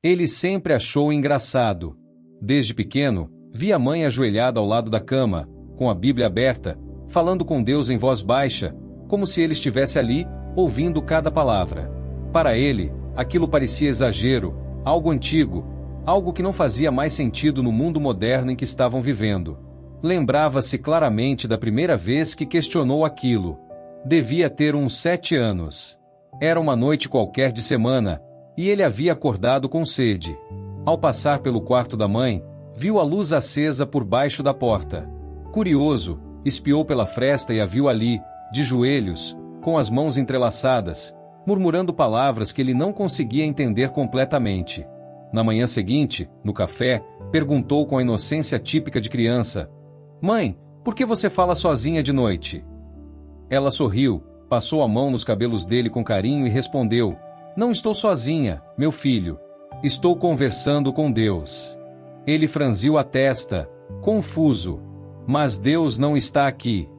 Ele sempre achou engraçado. Desde pequeno, via a mãe ajoelhada ao lado da cama, com a Bíblia aberta, falando com Deus em voz baixa, como se ele estivesse ali, ouvindo cada palavra. Para ele, aquilo parecia exagero, algo antigo, algo que não fazia mais sentido no mundo moderno em que estavam vivendo. Lembrava-se claramente da primeira vez que questionou aquilo. Devia ter uns 7 anos. Era uma noite qualquer de semana, e ele havia acordado com sede. Ao passar pelo quarto da mãe, viu a luz acesa por baixo da porta. Curioso, espiou pela fresta e a viu ali, de joelhos, com as mãos entrelaçadas, murmurando palavras que ele não conseguia entender completamente. Na manhã seguinte, no café, perguntou com a inocência típica de criança: "Mãe, por que você fala sozinha de noite?" Ela sorriu, passou a mão nos cabelos dele com carinho e respondeu: "Não estou sozinha, meu filho. Estou conversando com Deus." Ele franziu a testa, confuso. "Mas Deus não está aqui."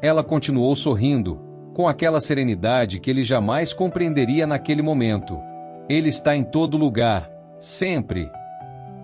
Ela continuou sorrindo, com aquela serenidade que ele jamais compreenderia naquele momento. "Ele está em todo lugar, sempre."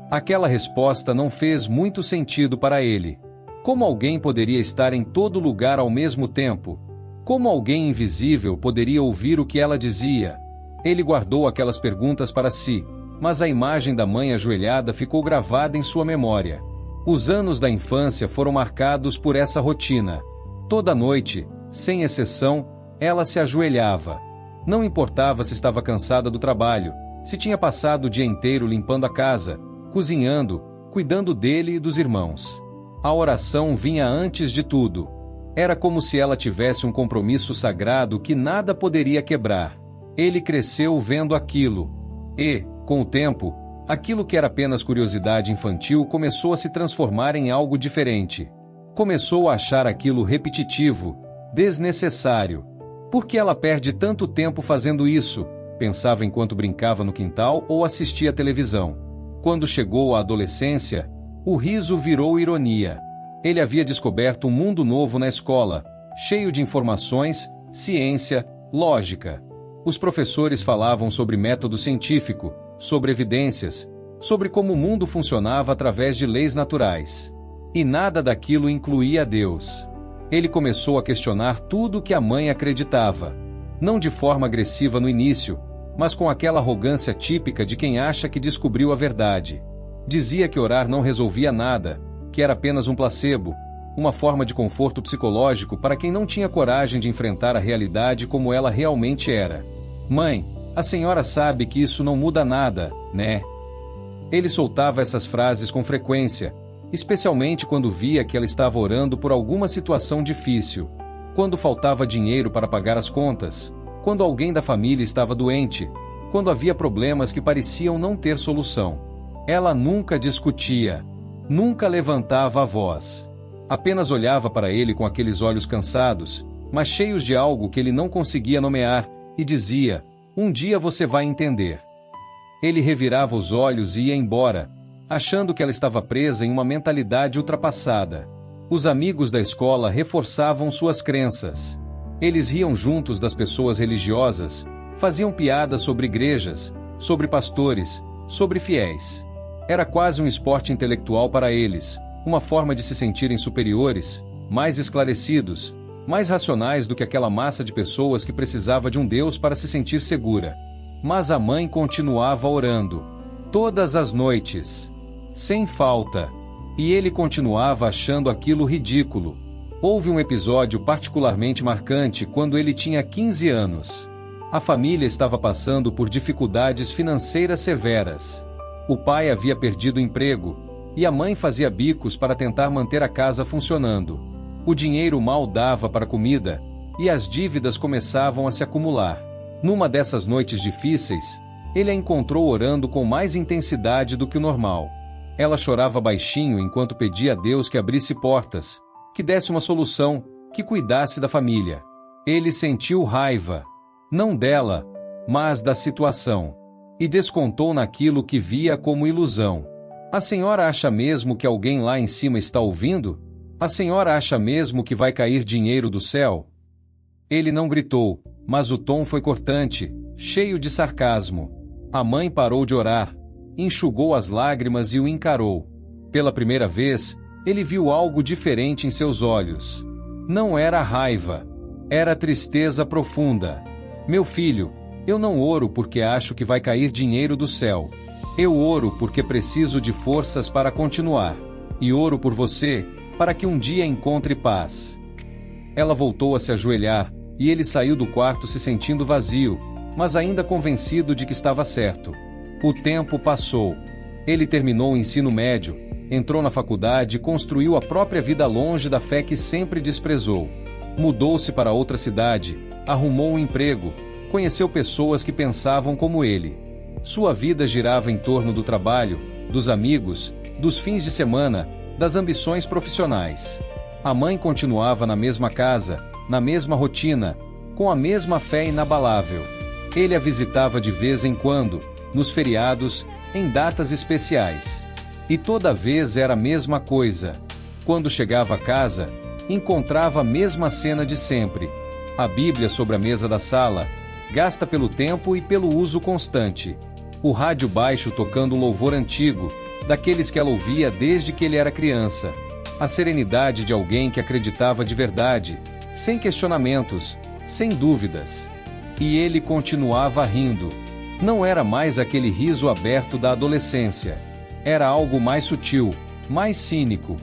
Aquela resposta não fez muito sentido para ele. Como alguém poderia estar em todo lugar ao mesmo tempo? Como alguém invisível poderia ouvir o que ela dizia? Ele guardou aquelas perguntas para si, mas a imagem da mãe ajoelhada ficou gravada em sua memória. Os anos da infância foram marcados por essa rotina. Toda noite, sem exceção, ela se ajoelhava. Não importava se estava cansada do trabalho, se tinha passado o dia inteiro limpando a casa, cozinhando, cuidando dele e dos irmãos. A oração vinha antes de tudo. Era como se ela tivesse um compromisso sagrado que nada poderia quebrar. Ele cresceu vendo aquilo. E, com o tempo, aquilo que era apenas curiosidade infantil começou a se transformar em algo diferente. Começou a achar aquilo repetitivo, desnecessário. Por que ela perde tanto tempo fazendo isso? Pensava enquanto brincava no quintal ou assistia à televisão. Quando chegou à adolescência, o riso virou ironia. Ele havia descoberto um mundo novo na escola, cheio de informações, ciência, lógica. Os professores falavam sobre método científico, sobre evidências, sobre como o mundo funcionava através de leis naturais. E nada daquilo incluía Deus. Ele começou a questionar tudo o que a mãe acreditava. Não de forma agressiva no início, mas com aquela arrogância típica de quem acha que descobriu a verdade. Dizia que orar não resolvia nada, que era apenas um placebo, uma forma de conforto psicológico para quem não tinha coragem de enfrentar a realidade como ela realmente era. "Mãe, a senhora sabe que isso não muda nada, né?" Ele soltava essas frases com frequência, especialmente quando via que ela estava orando por alguma situação difícil, quando faltava dinheiro para pagar as contas, quando alguém da família estava doente, quando havia problemas que pareciam não ter solução. Ela nunca discutia, nunca levantava a voz. Apenas olhava para ele com aqueles olhos cansados, mas cheios de algo que ele não conseguia nomear, e dizia: "Um dia você vai entender." Ele revirava os olhos e ia embora, achando que ela estava presa em uma mentalidade ultrapassada. Os amigos da escola reforçavam suas crenças. Eles riam juntos das pessoas religiosas, faziam piadas sobre igrejas, sobre pastores, sobre fiéis. Era quase um esporte intelectual para eles, uma forma de se sentirem superiores, mais esclarecidos, mais racionais do que aquela massa de pessoas que precisava de um Deus para se sentir segura. Mas a mãe continuava orando, todas as noites, sem falta, e ele continuava achando aquilo ridículo. Houve um episódio particularmente marcante quando ele tinha 15 anos. A família estava passando por dificuldades financeiras severas. O pai havia perdido o emprego, e a mãe fazia bicos para tentar manter a casa funcionando. O dinheiro mal dava para comida, e as dívidas começavam a se acumular. Numa dessas noites difíceis, ele a encontrou orando com mais intensidade do que o normal. Ela chorava baixinho enquanto pedia a Deus que abrisse portas, que desse uma solução, que cuidasse da família. Ele sentiu raiva, não dela, mas da situação, e descontou naquilo que via como ilusão. "A senhora acha mesmo que alguém lá em cima está ouvindo? A senhora acha mesmo que vai cair dinheiro do céu?" Ele não gritou, mas o tom foi cortante, cheio de sarcasmo. A mãe parou de orar, enxugou as lágrimas e o encarou. Pela primeira vez, ele viu algo diferente em seus olhos. Não era raiva, era tristeza profunda. Meu filho, eu não oro porque acho que vai cair dinheiro do céu. Eu oro porque preciso de forças para continuar. E oro por você, para que um dia encontre paz. Ela voltou a se ajoelhar, e ele saiu do quarto se sentindo vazio, mas ainda convencido de que estava certo. O tempo passou. Ele terminou o ensino médio, entrou na faculdade e construiu a própria vida longe da fé que sempre desprezou. Mudou-se para outra cidade, arrumou um emprego, conheceu pessoas que pensavam como ele. Sua vida girava em torno do trabalho, dos amigos, dos fins de semana, das ambições profissionais. A mãe continuava na mesma casa, na mesma rotina, com a mesma fé inabalável. Ele a visitava de vez em quando, nos feriados, em datas especiais. E toda vez era a mesma coisa. Quando chegava a casa, encontrava a mesma cena de sempre. A Bíblia sobre a mesa da sala, gasta pelo tempo e pelo uso constante. O rádio baixo tocando um louvor antigo, daqueles que ela ouvia desde que ele era criança. A serenidade de alguém que acreditava de verdade, sem questionamentos, sem dúvidas. E ele continuava rindo. Não era mais aquele riso aberto da adolescência. Era algo mais sutil, mais cínico.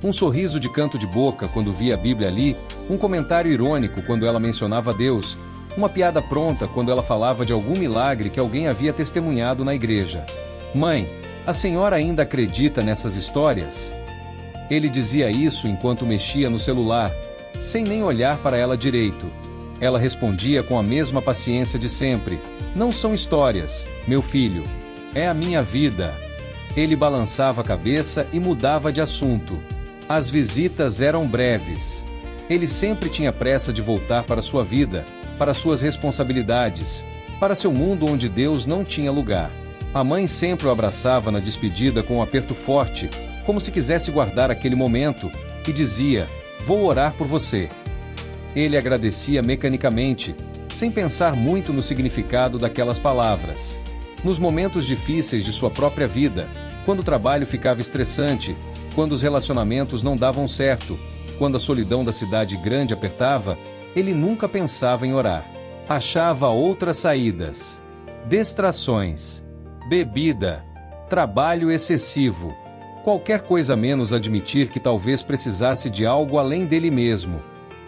Um sorriso de canto de boca quando via a Bíblia ali, um comentário irônico quando ela mencionava Deus, uma piada pronta quando ela falava de algum milagre que alguém havia testemunhado na igreja. Mãe, a senhora ainda acredita nessas histórias? Ele dizia isso enquanto mexia no celular, sem nem olhar para ela direito. Ela respondia com a mesma paciência de sempre. Não são histórias, meu filho. É a minha vida. Ele balançava a cabeça e mudava de assunto. As visitas eram breves. Ele sempre tinha pressa de voltar para sua vida, para suas responsabilidades, para seu mundo onde Deus não tinha lugar. A mãe sempre o abraçava na despedida com um aperto forte, como se quisesse guardar aquele momento, e dizia: "Vou orar por você." Ele agradecia mecanicamente, sem pensar muito no significado daquelas palavras. Nos momentos difíceis de sua própria vida, quando o trabalho ficava estressante, quando os relacionamentos não davam certo, quando a solidão da cidade grande apertava, ele nunca pensava em orar. Achava outras saídas. Distrações, bebida, trabalho excessivo. Qualquer coisa menos admitir que talvez precisasse de algo além dele mesmo.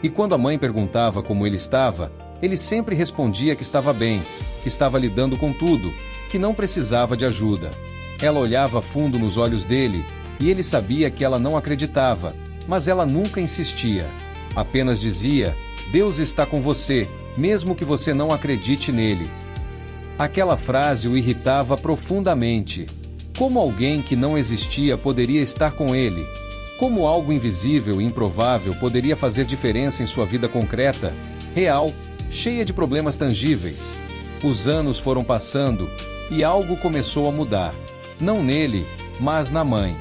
E quando a mãe perguntava como ele estava, ele sempre respondia que estava bem, que estava lidando com tudo, que não precisava de ajuda. Ela olhava fundo nos olhos dele, e ele sabia que ela não acreditava, mas ela nunca insistia. Apenas dizia: "Deus está com você, mesmo que você não acredite nele." Aquela frase o irritava profundamente. Como alguém que não existia poderia estar com ele? Como algo invisível e improvável poderia fazer diferença em sua vida concreta, real, cheia de problemas tangíveis? Os anos foram passando, e algo começou a mudar. Não nele, mas na mãe.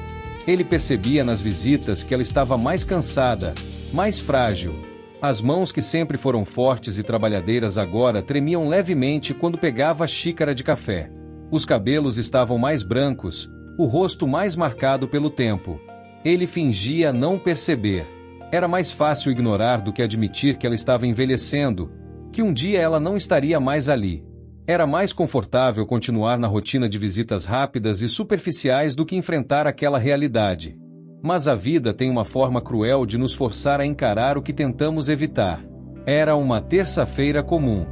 Ele percebia nas visitas que ela estava mais cansada, mais frágil. As mãos que sempre foram fortes e trabalhadeiras agora tremiam levemente quando pegava a xícara de café. Os cabelos estavam mais brancos, o rosto mais marcado pelo tempo. Ele fingia não perceber. Era mais fácil ignorar do que admitir que ela estava envelhecendo, que um dia ela não estaria mais ali. Era mais confortável continuar na rotina de visitas rápidas e superficiais do que enfrentar aquela realidade. Mas a vida tem uma forma cruel de nos forçar a encarar o que tentamos evitar. Era uma terça-feira comum.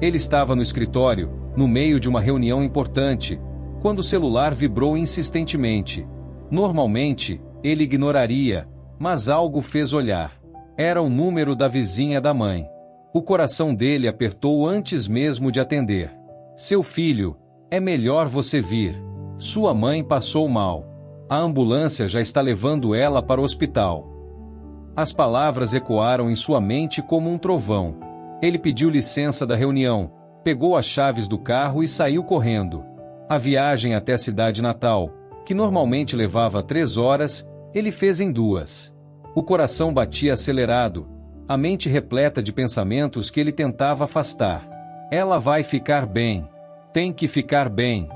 Ele estava no escritório, no meio de uma reunião importante, quando o celular vibrou insistentemente. Normalmente, ele ignoraria, mas algo fez olhar. Era o número da vizinha da mãe. O coração dele apertou antes mesmo de atender. "Seu filho, é melhor você vir. Sua mãe passou mal. A ambulância já está levando ela para o hospital." As palavras ecoaram em sua mente como um trovão. Ele pediu licença da reunião, pegou as chaves do carro e saiu correndo. A viagem até a cidade natal, que normalmente levava 3 horas, ele fez em 2. O coração batia acelerado, a mente repleta de pensamentos que ele tentava afastar. Ela vai ficar bem. Tem que ficar bem.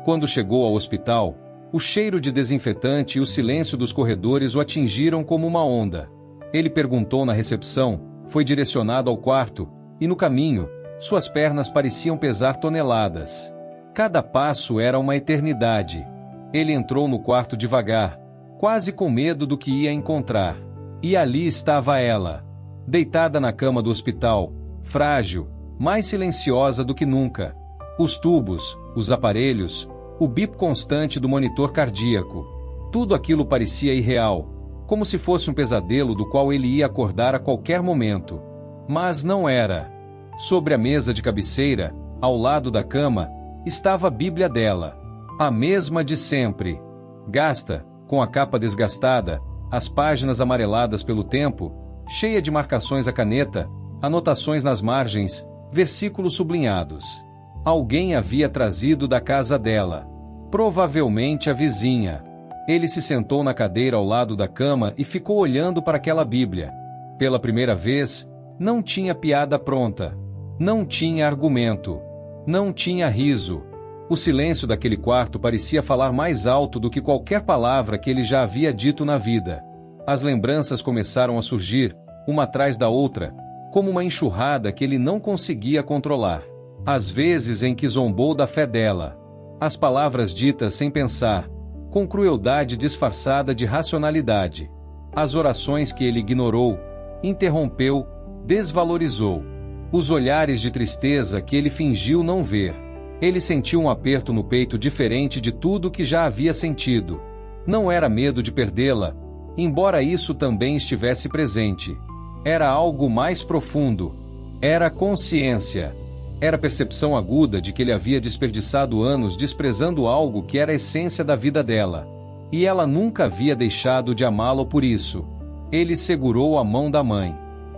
Quando chegou ao hospital, o cheiro de desinfetante e o silêncio dos corredores o atingiram como uma onda. Ele perguntou na recepção, foi direcionado ao quarto, e no caminho, suas pernas pareciam pesar toneladas. Cada passo era uma eternidade. Ele entrou no quarto devagar, quase com medo do que ia encontrar. E ali estava ela, deitada na cama do hospital, frágil, mais silenciosa do que nunca. Os tubos, os aparelhos, o bip constante do monitor cardíaco. Tudo aquilo parecia irreal, como se fosse um pesadelo do qual ele ia acordar a qualquer momento. Mas não era. Sobre a mesa de cabeceira, ao lado da cama, estava a Bíblia dela. A mesma de sempre. Gasta, com a capa desgastada, as páginas amareladas pelo tempo, cheia de marcações à caneta, anotações nas margens, versículos sublinhados. Alguém havia trazido da casa dela. Provavelmente a vizinha. Ele se sentou na cadeira ao lado da cama e ficou olhando para aquela Bíblia. Pela primeira vez, não tinha piada pronta. Não tinha argumento. Não tinha riso. O silêncio daquele quarto parecia falar mais alto do que qualquer palavra que ele já havia dito na vida. As lembranças começaram a surgir, uma atrás da outra, como uma enxurrada que ele não conseguia controlar. As vezes em que zombou da fé dela. As palavras ditas sem pensar, com crueldade disfarçada de racionalidade. As orações que ele ignorou, interrompeu, desvalorizou. Os olhares de tristeza que ele fingiu não ver. Ele sentiu um aperto no peito diferente de tudo que já havia sentido. Não era medo de perdê-la, embora isso também estivesse presente. Era algo mais profundo. Era consciência. Era a percepção aguda de que ele havia desperdiçado anos desprezando algo que era a essência da vida dela. E ela nunca havia deixado de amá-lo por isso. Ele segurou a mão da mãe.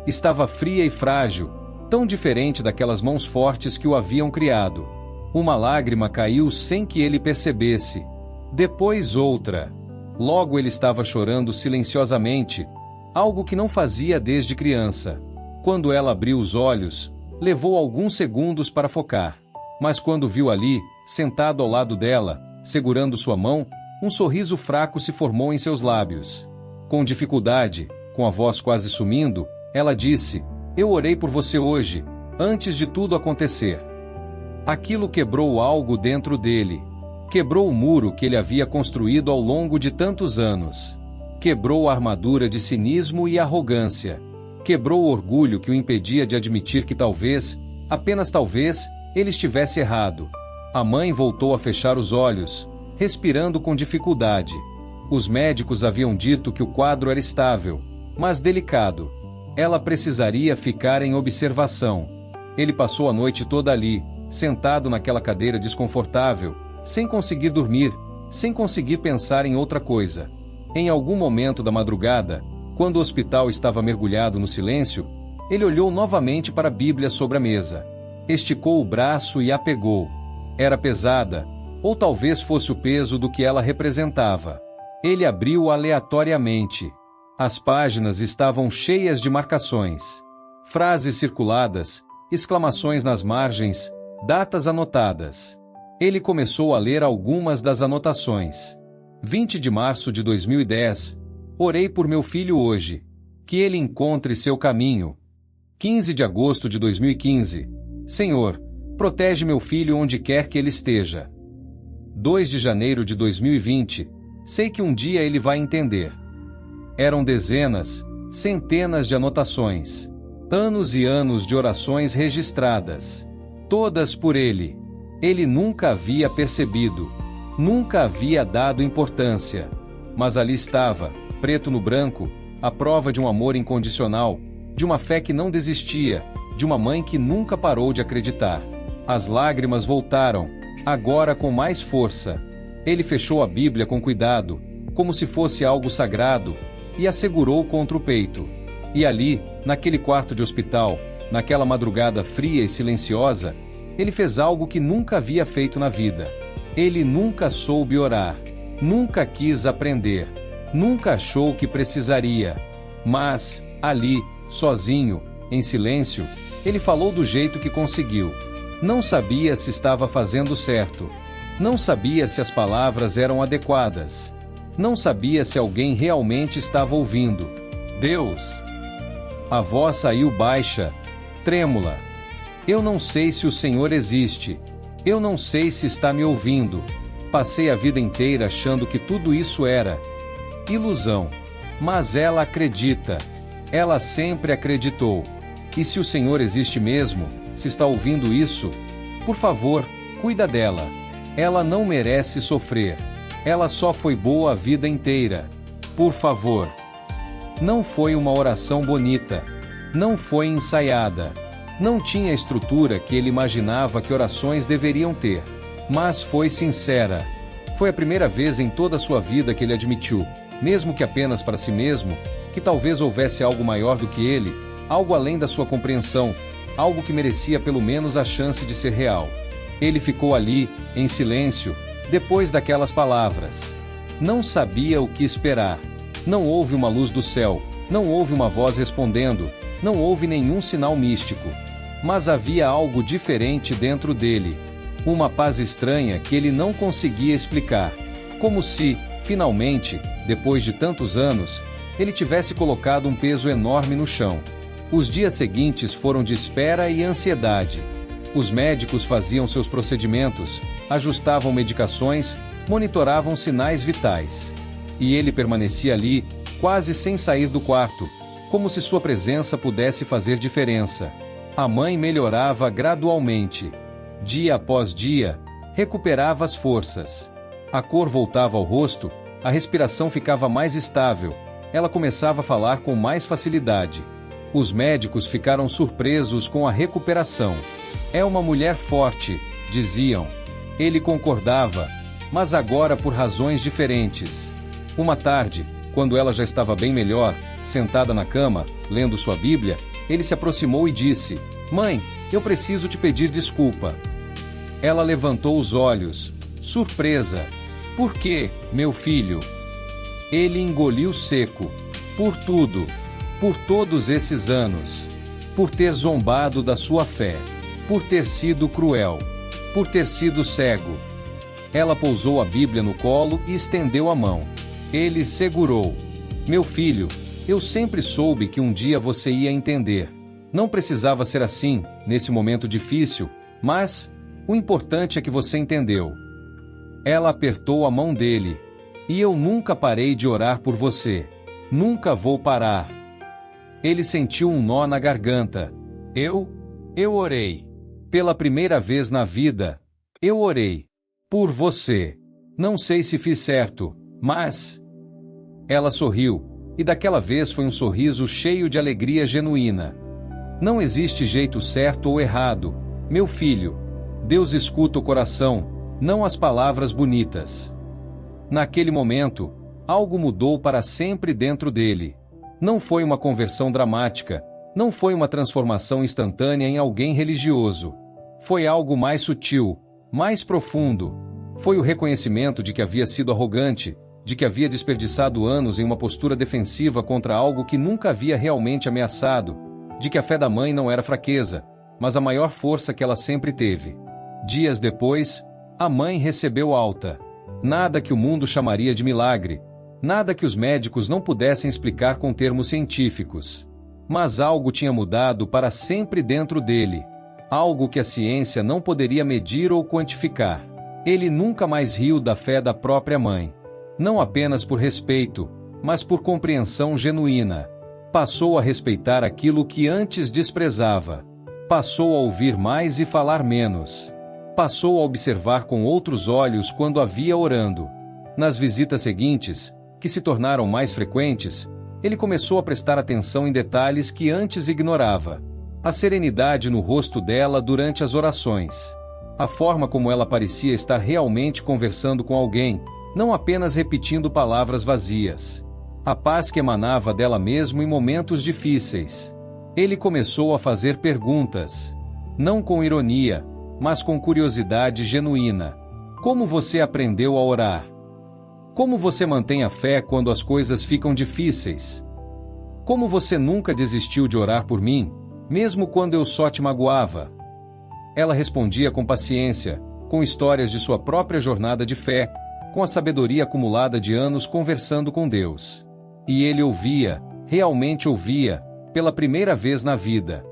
Estava fria e frágil, tão diferente daquelas mãos fortes que o haviam criado. Uma lágrima caiu sem que ele percebesse. Depois outra. Logo ele estava chorando silenciosamente, algo que não fazia desde criança. Quando ela abriu os olhos, levou alguns segundos para focar. Mas quando viu ali, sentado ao lado dela, segurando sua mão, um sorriso fraco se formou em seus lábios. Com dificuldade, com a voz quase sumindo, ela disse: "Eu orei por você hoje, antes de tudo acontecer." Aquilo quebrou algo dentro dele. Quebrou o muro que ele havia construído ao longo de tantos anos. Quebrou a armadura de cinismo e arrogância. Quebrou o orgulho que o impedia de admitir que talvez, apenas talvez, ele estivesse errado. A mãe voltou a fechar os olhos, respirando com dificuldade. Os médicos haviam dito que o quadro era estável, mas delicado. Ela precisaria ficar em observação. Ele passou a noite toda ali, sentado naquela cadeira desconfortável, sem conseguir dormir, sem conseguir pensar em outra coisa. Em algum momento da madrugada, quando o hospital estava mergulhado no silêncio, ele olhou novamente para a Bíblia sobre a mesa. Esticou o braço e a pegou. Era pesada, ou talvez fosse o peso do que ela representava. Ele abriu aleatoriamente. As páginas estavam cheias de marcações. Frases circuladas, exclamações nas margens, datas anotadas. Ele começou a ler algumas das anotações. 20 de março de 2010. Orei por meu filho hoje. Que ele encontre seu caminho. 15 de agosto de 2015. Senhor, protege meu filho onde quer que ele esteja. 2 de janeiro de 2020. Sei que um dia ele vai entender. Eram dezenas, centenas de anotações. Anos e anos de orações registradas. Todas por ele. Ele nunca havia percebido. Nunca havia dado importância. Mas ali estava, preto no branco, a prova de um amor incondicional, de uma fé que não desistia, de uma mãe que nunca parou de acreditar. As lágrimas voltaram, agora com mais força. Ele fechou a Bíblia com cuidado, como se fosse algo sagrado, e a segurou contra o peito. E ali, naquele quarto de hospital, naquela madrugada fria e silenciosa, ele fez algo que nunca havia feito na vida. Ele nunca soube orar, nunca quis aprender, nunca achou que precisaria. Mas, ali, sozinho, em silêncio, ele falou do jeito que conseguiu. Não sabia se estava fazendo certo. Não sabia se as palavras eram adequadas. Não sabia se alguém realmente estava ouvindo. Deus! A voz saiu baixa, trêmula. Eu não sei se o Senhor existe. Eu não sei se está me ouvindo. Passei a vida inteira achando que tudo isso era ilusão. Mas ela acredita. Ela sempre acreditou. E se o Senhor existe mesmo, se está ouvindo isso, por favor, cuida dela. Ela não merece sofrer. Ela só foi boa a vida inteira. Por favor. Não foi uma oração bonita. Não foi ensaiada. Não tinha a estrutura que ele imaginava que orações deveriam ter. Mas foi sincera. Foi a primeira vez em toda a sua vida que ele admitiu, mesmo que apenas para si mesmo, que talvez houvesse algo maior do que ele, algo além da sua compreensão, algo que merecia pelo menos a chance de ser real. Ele ficou ali, em silêncio, depois daquelas palavras. Não sabia o que esperar. Não houve uma luz do céu, não houve uma voz respondendo, não houve nenhum sinal místico. Mas havia algo diferente dentro dele. Uma paz estranha que ele não conseguia explicar. Como se, finalmente, depois de tantos anos, ele tivesse colocado um peso enorme no chão. Os dias seguintes foram de espera e ansiedade. Os médicos faziam seus procedimentos, ajustavam medicações, monitoravam sinais vitais. E ele permanecia ali, quase sem sair do quarto, como se sua presença pudesse fazer diferença. A mãe melhorava gradualmente. Dia após dia, recuperava as forças. A cor voltava ao rosto, a respiração ficava mais estável, ela começava a falar com mais facilidade. Os médicos ficaram surpresos com a recuperação. É uma mulher forte, diziam. Ele concordava, mas agora por razões diferentes. Uma tarde, quando ela já estava bem melhor, sentada na cama, lendo sua Bíblia, ele se aproximou e disse: "Mãe, eu preciso te pedir desculpa." Ela levantou os olhos, surpresa. "Por quê, meu filho?" Ele engoliu seco. "Por tudo. Por todos esses anos. Por ter zombado da sua fé. Por ter sido cruel. Por ter sido cego." Ela pousou a Bíblia no colo e estendeu a mão. Ele segurou. "Meu filho, eu sempre soube que um dia você ia entender. Não precisava ser assim, nesse momento difícil, mas o importante é que você entendeu." Ela apertou a mão dele. "E eu nunca parei de orar por você. Nunca vou parar." Ele sentiu um nó na garganta. Eu orei. Pela primeira vez na vida, eu orei. Por você. Não sei se fiz certo, mas... Ela sorriu, e daquela vez foi um sorriso cheio de alegria genuína. Não existe jeito certo ou errado, meu filho. Deus escuta o coração, não as palavras bonitas. Naquele momento, algo mudou para sempre dentro dele. Não foi uma conversão dramática, não foi uma transformação instantânea em alguém religioso. Foi algo mais sutil, mais profundo. Foi o reconhecimento de que havia sido arrogante, de que havia desperdiçado anos em uma postura defensiva contra algo que nunca havia realmente ameaçado, de que a fé da mãe não era fraqueza, mas a maior força que ela sempre teve. Dias depois, a mãe recebeu alta. Nada que o mundo chamaria de milagre, nada que os médicos não pudessem explicar com termos científicos. Mas algo tinha mudado para sempre dentro dele. Algo que a ciência não poderia medir ou quantificar. Ele nunca mais riu da fé da própria mãe. Não apenas por respeito, mas por compreensão genuína. Passou a respeitar aquilo que antes desprezava. Passou a ouvir mais e falar menos. Passou a observar com outros olhos quando a via orando. Nas visitas seguintes, que se tornaram mais frequentes, ele começou a prestar atenção em detalhes que antes ignorava. A serenidade no rosto dela durante as orações. A forma como ela parecia estar realmente conversando com alguém, não apenas repetindo palavras vazias. A paz que emanava dela mesmo em momentos difíceis. Ele começou a fazer perguntas. Não com ironia, mas com curiosidade genuína. Como você aprendeu a orar? Como você mantém a fé quando as coisas ficam difíceis? Como você nunca desistiu de orar por mim, mesmo quando eu só te magoava? Ela respondia com paciência, com histórias de sua própria jornada de fé, com a sabedoria acumulada de anos conversando com Deus. E ele ouvia, realmente ouvia, pela primeira vez na vida.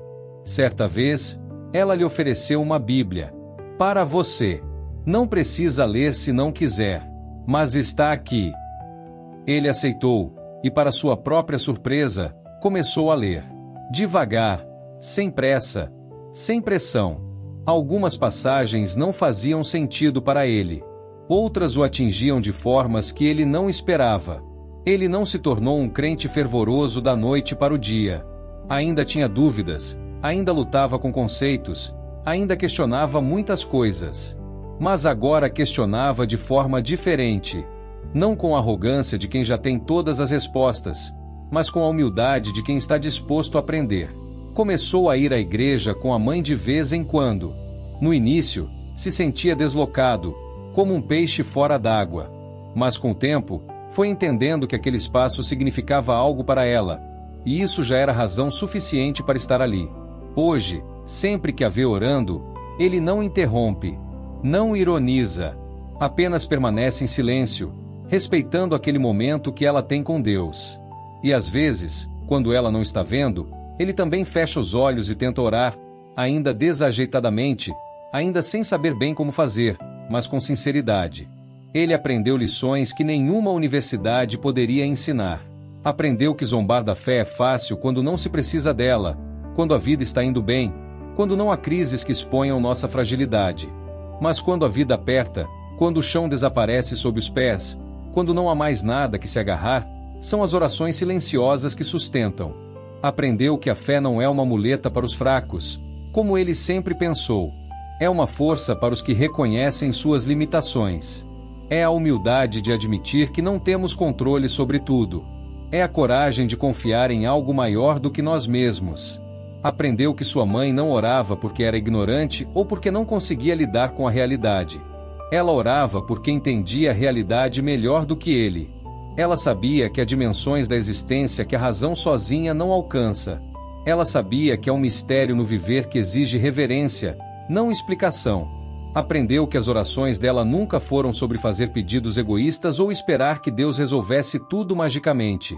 Certa vez, ela lhe ofereceu uma Bíblia. Para você. Não precisa ler se não quiser. Mas está aqui. Ele aceitou, e para sua própria surpresa, começou a ler. Devagar, sem pressa, sem pressão. Algumas passagens não faziam sentido para ele. Outras o atingiam de formas que ele não esperava. Ele não se tornou um crente fervoroso da noite para o dia. Ainda tinha dúvidas, ainda lutava com conceitos, ainda questionava muitas coisas. Mas agora questionava de forma diferente. Não com a arrogância de quem já tem todas as respostas, mas com a humildade de quem está disposto a aprender. Começou a ir à igreja com a mãe de vez em quando. No início, se sentia deslocado, como um peixe fora d'água. Mas com o tempo, foi entendendo que aquele espaço significava algo para ela, e isso já era razão suficiente para estar ali. Hoje, sempre que a vê orando, ele não interrompe, não ironiza, apenas permanece em silêncio, respeitando aquele momento que ela tem com Deus. E às vezes, quando ela não está vendo, ele também fecha os olhos e tenta orar, ainda desajeitadamente, ainda sem saber bem como fazer, mas com sinceridade. Ele aprendeu lições que nenhuma universidade poderia ensinar. Aprendeu que zombar da fé é fácil quando não se precisa dela, quando a vida está indo bem, quando não há crises que exponham nossa fragilidade. Mas quando a vida aperta, quando o chão desaparece sob os pés, quando não há mais nada que se agarrar, são as orações silenciosas que sustentam. Aprendeu que a fé não é uma muleta para os fracos, como ele sempre pensou. É uma força para os que reconhecem suas limitações. É a humildade de admitir que não temos controle sobre tudo. É a coragem de confiar em algo maior do que nós mesmos. Aprendeu que sua mãe não orava porque era ignorante ou porque não conseguia lidar com a realidade. Ela orava porque entendia a realidade melhor do que ele. Ela sabia que há dimensões da existência que a razão sozinha não alcança. Ela sabia que há um mistério no viver que exige reverência, não explicação. Aprendeu que as orações dela nunca foram sobre fazer pedidos egoístas ou esperar que Deus resolvesse tudo magicamente.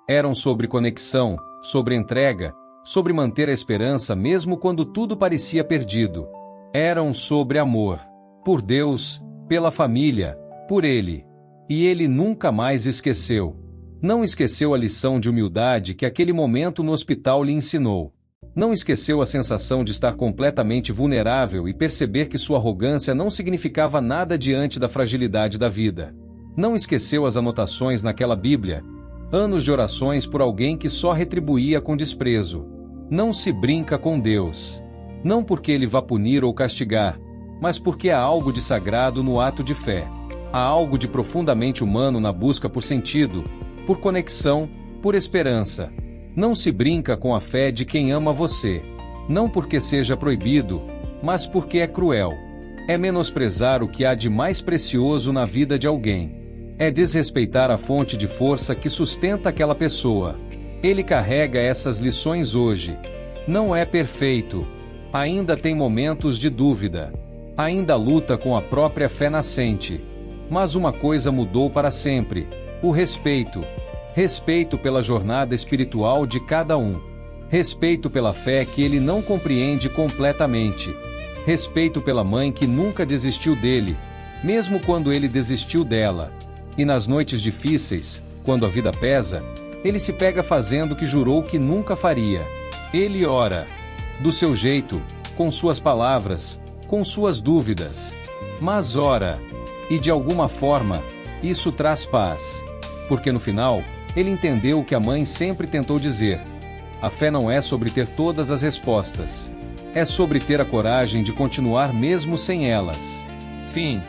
Eram sobre conexão, sobre entrega, sobre manter a esperança mesmo quando tudo parecia perdido. Eram sobre amor. Por Deus, pela família, por ele. E ele nunca mais esqueceu. Não esqueceu a lição de humildade que aquele momento no hospital lhe ensinou. Não esqueceu a sensação de estar completamente vulnerável e perceber que sua arrogância não significava nada diante da fragilidade da vida. Não esqueceu as anotações naquela Bíblia, anos de orações por alguém que só retribuía com desprezo. Não se brinca com Deus. Não porque ele vá punir ou castigar, mas porque há algo de sagrado no ato de fé. Há algo de profundamente humano na busca por sentido, por conexão, por esperança. Não se brinca com a fé de quem ama você. Não porque seja proibido, mas porque é cruel. É menosprezar o que há de mais precioso na vida de alguém. É desrespeitar a fonte de força que sustenta aquela pessoa. Ele carrega essas lições hoje. Não é perfeito. Ainda tem momentos de dúvida. Ainda luta com a própria fé nascente. Mas uma coisa mudou para sempre: o respeito. Respeito pela jornada espiritual de cada um. Respeito pela fé que ele não compreende completamente. Respeito pela mãe que nunca desistiu dele, mesmo quando ele desistiu dela. E nas noites difíceis, quando a vida pesa, ele se pega fazendo o que jurou que nunca faria. Ele ora. Do seu jeito, com suas palavras, com suas dúvidas. Mas ora. E de alguma forma, isso traz paz. Porque no final, ele entendeu o que a mãe sempre tentou dizer. A fé não é sobre ter todas as respostas. É sobre ter a coragem de continuar mesmo sem elas. Fim.